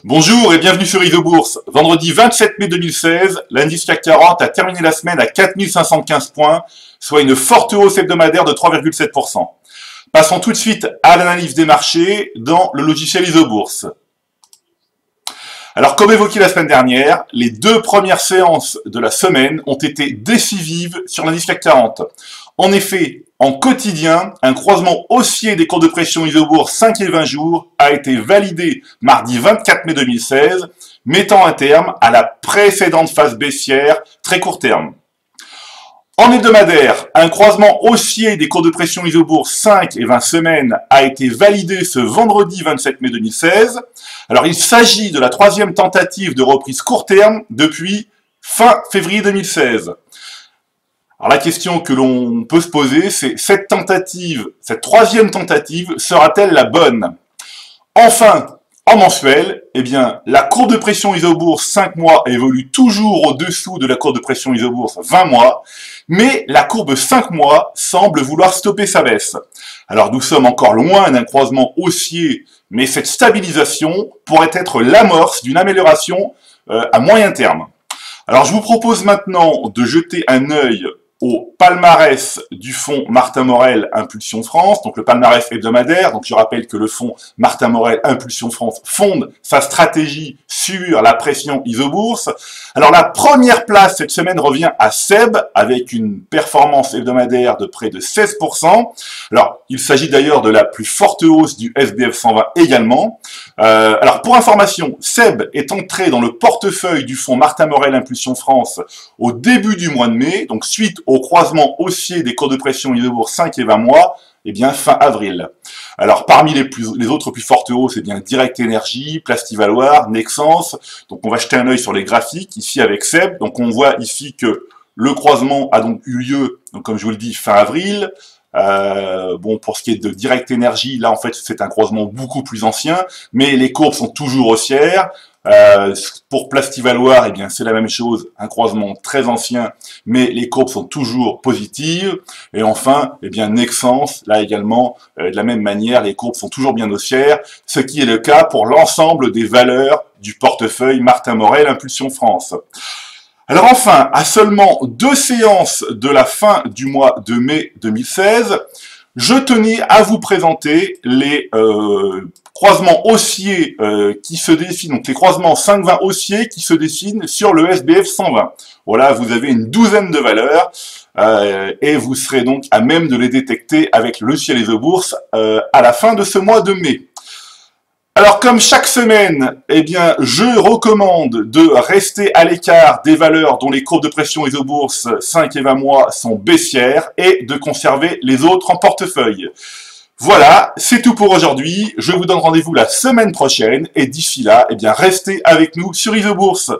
Bonjour et bienvenue sur ISO-Bourse. Vendredi 27 mai 2016, l'indice CAC 40 a terminé la semaine à 4515 points, soit une forte hausse hebdomadaire de 3,7%. Passons tout de suite à l'analyse des marchés dans le logiciel ISO-Bourse. Alors, comme évoqué la semaine dernière, les deux premières séances de la semaine ont été décisives sur l'indice CAC 40. En effet, en quotidien, un croisement haussier des cours de pression ISO-Bourse 5 et 20 jours a été validé mardi 24 mai 2016, mettant un terme à la précédente phase baissière très court terme. En hebdomadaire, un croisement haussier des cours de pression ISO-Bourse 5 et 20 semaines a été validé ce vendredi 27 mai 2016. Alors, il s'agit de la troisième tentative de reprise court terme depuis fin février 2016. Alors, la question que l'on peut se poser, c'est cette troisième tentative, sera-t-elle la bonne? Enfin, en mensuel, eh bien, la courbe de pression ISO-Bourse 5 mois évolue toujours au-dessous de la courbe de pression ISO-Bourse 20 mois, mais la courbe 5 mois semble vouloir stopper sa baisse. Alors, nous sommes encore loin d'un croisement haussier, mais cette stabilisation pourrait être l'amorce d'une amélioration à moyen terme. Alors, je vous propose maintenant de jeter un œil au palmarès du fonds Martin Morel Impulsion France, donc le palmarès hebdomadaire. Donc je rappelle que le fonds Martin Morel Impulsion France fonde sa stratégie sur la pression ISO-Bourse. Alors la première place cette semaine revient à SEB avec une performance hebdomadaire de près de 16%. Alors il s'agit d'ailleurs de la plus forte hausse du SBF 120 également. Alors pour information, SEB est entré dans le portefeuille du fonds Martin Morel Impulsion France au début du mois de mai, donc suite au croisement haussier des cours de pression ISO-Bourse 5 et 20 mois, eh bien fin avril. Alors parmi les autres plus fortes hausses, eh bien Direct Energy, Plastivaloir, Nexans. Donc on va jeter un œil sur les graphiques ici avec SEB. Donc on voit ici que le croisement a donc eu lieu, donc comme je vous le dis, fin avril. Bon, pour ce qui est de Direct Energy, là en fait c'est un croisement beaucoup plus ancien, mais les courbes sont toujours haussières. Pour Plastivaloir, eh bien c'est la même chose, un croisement très ancien, mais les courbes sont toujours positives. Et enfin, eh bien Nexans, là également, de la même manière, les courbes sont toujours bien haussières, ce qui est le cas pour l'ensemble des valeurs du portefeuille Martin Morel Impulsion France. Alors enfin, à seulement 2 séances de la fin du mois de mai 2016, je tenais à vous présenter les croisements haussiers qui se dessinent, donc les croisements 5-20 haussiers qui se dessinent sur le SBF 120. Voilà, vous avez une douzaine de valeurs et vous serez donc à même de les détecter avec le logiciel ISO-Bourse à la fin de ce mois de mai. Alors, comme chaque semaine, eh bien, je recommande de rester à l'écart des valeurs dont les courbes de pression ISO-Bourse 5 et 20 mois sont baissières et de conserver les autres en portefeuille. Voilà, c'est tout pour aujourd'hui. Je vous donne rendez-vous la semaine prochaine et d'ici là, eh bien, restez avec nous sur ISO-Bourse.